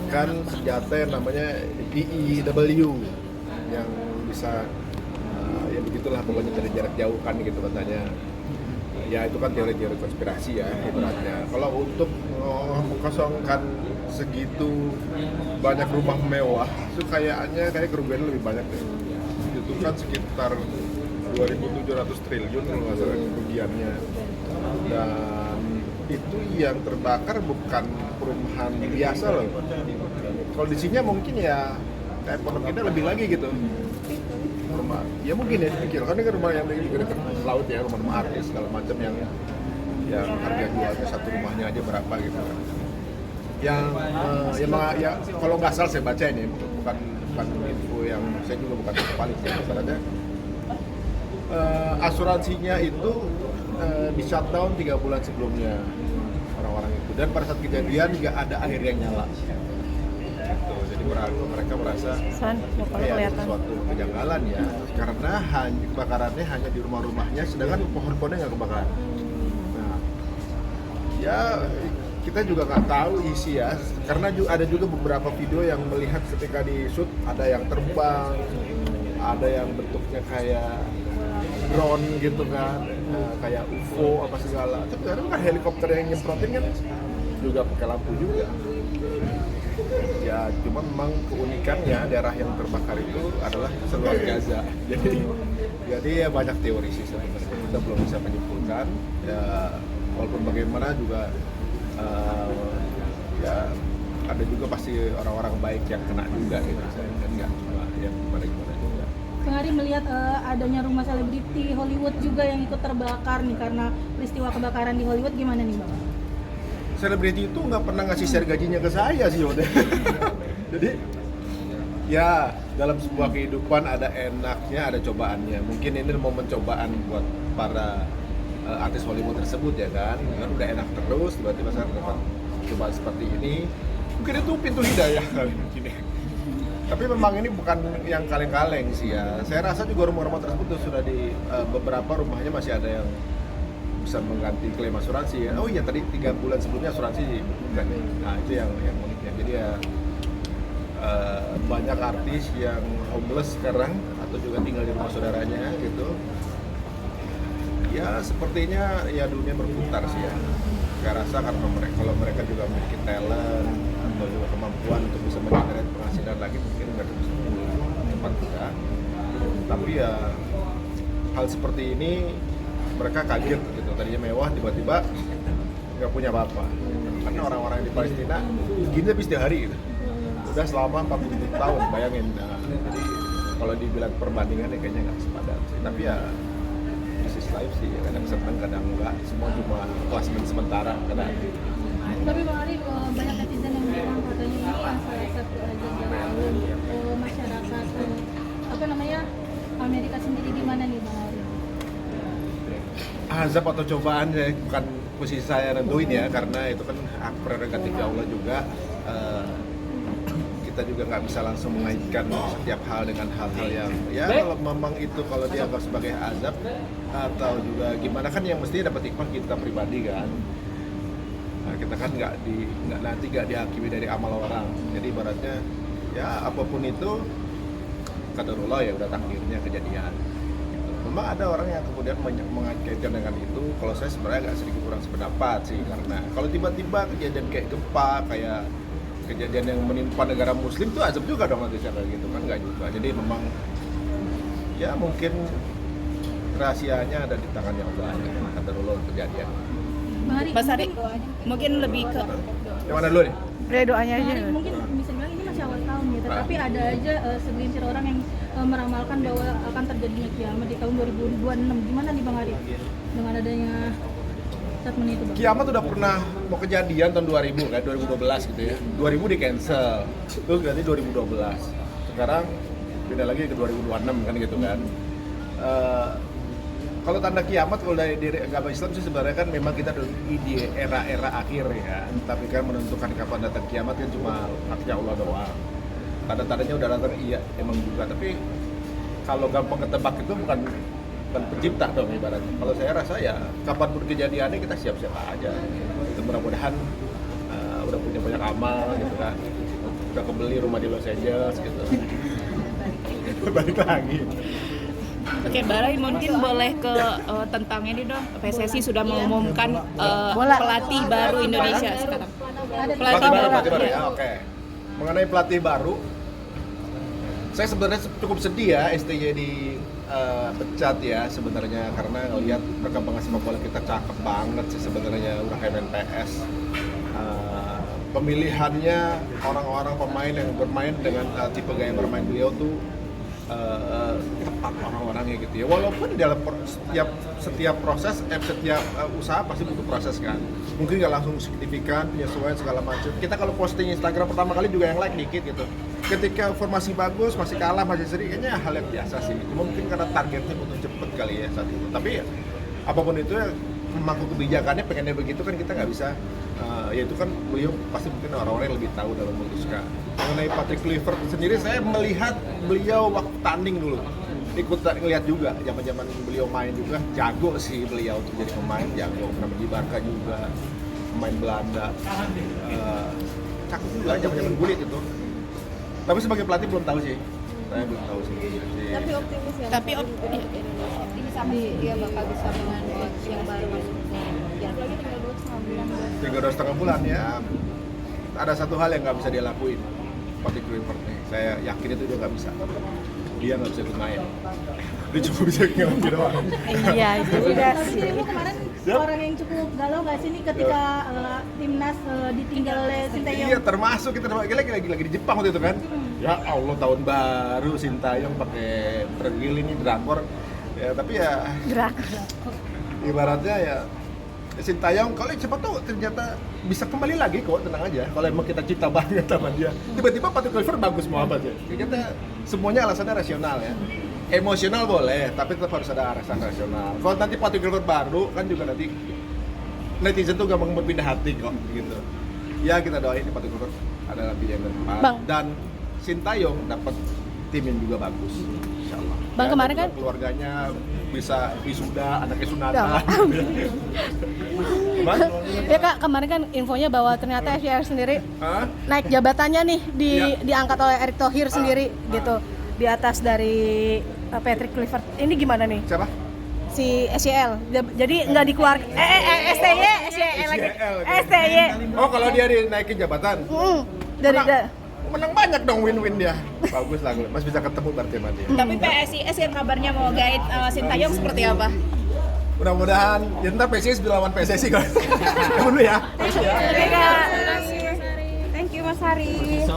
menciptakan senjata yang namanya DEW yang bisa ya begitulah pokoknya dari jarak jauh kan gitu katanya. Ya itu kan teori-teori konspirasi ya ibaratnya. Kalau untuk mengosongkan segitu banyak rumah mewah, itu kayaknya kayak kerugiannya lebih banyak deh. Itu kan sekitar 2.700 triliun kalau nggak salah kerugiannya. Dan itu yang terbakar bukan perumahan biasa loh. Kondisinya mungkin ya kayak Pondok Indah lebih lagi gitu. Rumah, ya mungkin ya dipikir, kan ini kan rumah yang di dekat laut ya, rumah artis segala macam yang harga jualnya satu rumahnya aja berapa gitu kan. Ya kalau nggak salah saya baca ini bukan info yang saya juga bukan paling sih masalahnya. Asuransinya itu di shutdown 3 bulan sebelumnya orang-orang itu, dan pada saat kejadian nggak ada air yang nyala. Gitu. Jadi mereka merasa kayak ada sesuatu kejanggalan ya, karena kebakarannya hanya di rumah-rumahnya, sedangkan pohon-pohonnya nggak kebakaran. Nah, ya kita juga nggak tahu isi ya, karena ada juga beberapa video yang melihat ketika di shoot ada yang terbang, ada yang bentuknya kayak drone gitu kan, kayak UFO apa segala. Tapi kadang kan helikopter yang nyemprotin kan juga pakai lampu juga. Ya cuma memang keunikannya daerah yang terbakar itu adalah seluas Gaza. Jadi ya banyak teori sih sebenarnya. Kita belum bisa menyimpulkan. Ya walaupun bagaimana juga ya ada juga pasti orang-orang baik yang kena juga gitu. Dan nggak cuma yang gimana juga. Bang Ari melihat adanya rumah selebriti Hollywood juga yang ikut terbakar nih karena peristiwa kebakaran di Hollywood, gimana nih Bang? Selebriti itu nggak pernah ngasih share gajinya ke saya sih udah. Jadi ya dalam sebuah kehidupan ada enaknya, ada cobaannya. Mungkin ini momen cobaan buat para artis Hollywood tersebut ya kan. Udah enak terus, tiba-tiba saya dapat cobaan seperti ini. Mungkin itu pintu hidayah kali ini. Tapi memang ini bukan yang kaleng-kaleng sih ya. Saya rasa juga rumah-rumah tersebut sudah di beberapa rumahnya masih ada yang bisa mengganti klaim asuransi ya. Oh iya, tadi 3 bulan sebelumnya asuransi bukan. Nah itu yang uniknya. Jadi ya banyak artis yang homeless sekarang atau juga tinggal di rumah saudaranya gitu. Ya sepertinya ya dunia berputar sih ya. Saya rasa karena kalau mereka juga memiliki talent atau juga kemampuan untuk bisa mengenerate penghasilan lagi, mungkin mereka bisa cepat juga. Tapi ya hal seperti ini mereka kaget gitu, tadinya mewah tiba-tiba nggak punya apa-apa. Karena orang-orang di Palestina gini habis setiap hari gitu. Udah selama 40 tahun, bayangin. Nah, jadi kalau dibilang perbandingannya kayaknya nggak sepadan sih. Tapi ya bisnis life sih, kadang senang kadang enggak. Semua cuma klasmen sementara kadang. Tapi Bang Ari, banyak netizen yang bilang katanya ini salah satu aja jalan masyarakat apa namanya Amerika sendiri, gimana nih Bang Ari? Azab atau cobaan ya, bukan posisi saya nentuin ya, karena itu kan hak prerogatif Allah juga. Kita juga nggak bisa langsung mengaitkan setiap hal dengan hal-hal yang ya kalau memang itu kalau dianggap sebagai azab atau juga gimana kan yang mesti dapat hikmah kita pribadi kan. Nah, kita kan nggak dihakimi dari amal orang. Jadi ibaratnya ya apapun itu qadarullah ya, udah takdirnya kejadian. Memang ada orang yang kemudian mengaitkan dengan itu. Kalau saya sebenarnya agak sedikit kurang sependapat sih, karena kalau tiba-tiba kejadian kayak gempa, kayak kejadian yang menimpa negara muslim itu azab juga dong nanti kayak gitu kan, nggak juga. Jadi memang ya mungkin rahasianya ada di tangannya Allah, kata dulu kejadian. Mas Ari mungkin lebih ke Yang mana dulu nih? doanya aja. Mungkin bisa bilang ini masih awal tahun gitu, tapi ada aja segelintir orang yang meramalkan bahwa akan terjadinya kiamat di tahun 2026. Gimana nih Bang Ari dengan adanya statement itu Bang? Kiamat udah pernah mau kejadian tahun 2000 kan, 2012 gitu ya. 2000 di cancel, terus ganti 2012. Sekarang pindah lagi ke 2026 kan gitu kan. Kalau tanda kiamat kalau dari agama Islam sih sebenarnya kan memang kita di era-era akhir ya. Tapi kan menentukan kapan datang kiamat kan cuma haknya Allah doang. Tanda-tandanya udah datang iya emang juga. Tapi kalau gampang ketebak itu bukan pencipta dong ibaratnya. Kalau saya rasa ya kapanpun kejadiannya kita siap-siap aja. Itu mudah-mudahan udah punya banyak amal gitu kan. udah kebeli rumah di Los Angeles gitu. Balik lagi. Oke, Barai mungkin boleh ke tentang ini dong. PSSI sudah mengumumkan pelatih baru Indonesia sekarang. Pelatih baru ya, oke. Mengenai pelatih baru, saya sebenarnya cukup sedih ya STY dipecat ya sebenarnya, karena ngelihat perkembangan sepak bola kita cakep banget sih sebenarnya, udah kayak main PS. Pemilihannya orang-orang pemain yang bermain dengan tipe gaya bermain beliau tuh tepat orang-orangnya gitu ya. Walaupun di dalam setiap proses, setiap usaha pasti butuh proses kan. Mungkin nggak langsung signifikan, penyesuaian segala macam. Kita kalau posting Instagram pertama kali juga yang like dikit gitu. Ketika formasi bagus, masih kalah, masih seri, kayaknya hal yang biasa sih. Cuma mungkin karena targetnya butuh cepet kali ya saat itu. Tapi ya, apapun itu ya, memangku kebijakannya pengennya begitu kan kita nggak bisa. Ya itu kan beliau pasti mungkin orang-orang yang lebih tahu dalam memutuskan. Mengenai Patrick Kluivert sendiri, saya melihat beliau waktu tanding dulu, ikut ngeliat juga zaman-zaman beliau main juga, jago sih beliau untuk jadi pemain, jago pernah di Barca juga, pemain Belanda, cakep juga zaman-zaman kulit itu. Tapi sebagai pelatih belum tahu sih, saya belum tahu sih. Tapi optimis ya. Tapi optimis sama dia bakal bisa dengan coach yang baru masuk. Ya lagi tinggal 3,5 bulan ya. Ada satu hal yang nggak bisa dia lakuin, Patrick Kluivert nih. Saya yakin itu dia nggak bisa. Dia nggak bisa ikut main. Dia cuma bisa ngelatih doang. iya itu juga Tapi sih. dirimu kemarin orang yang cukup galau nggak sih nih ketika timnas ditinggal oleh Sintayong? Iya, termasuk kita lagi di Jepang waktu itu kan. Ya Allah, tahun baru Sintayong pakai pergil ini drakor. Ya tapi ya ibaratnya ya Sintayong kalau siapa tahu ternyata bisa kembali lagi kok, tenang aja. Kalau emang kita cinta banget sama dia, tiba-tiba Patrick Kluivert bagus mau apa sih? Kita semuanya alasannya rasional ya. Emosional boleh, tapi tetap harus ada alasan rasional. Kalau nanti Patrick Kluivert baru kan juga nanti netizen tuh gampang berpindah hati kok gitu. Ya kita doain Patrick Kluivert adalah pilihan yang tepat. Bang. Dan Sintayong dapat tim yang juga bagus. Insyaallah. Bang, Ya, kemarin dan kan keluarganya bisa wisuda, anaknya sunatan. Bang? ya Kak, kemarin kan infonya bahwa ternyata FCR sendiri Hah? naik jabatannya nih Iya. diangkat oleh Erick Thohir sendiri gitu di atas dari Patrick Kluivert. Ini gimana nih? Siapa? Si SCL. Jadi nggak dikeluarkan STY lagi. SCL. STY. Oh, kalau dia dinaikin jabatan. Dari Menang banyak dong, win-win dia. Bagus lah, Mas bisa ketemu berarti sama dia. Tapi PSIS yang kabarnya mau guide Sintayong seperti apa? Mudah-mudahan ya ntar PSIS bila lawan PSSI kan. Dulu ya. Oke, Kak. Thank you Mas Hari.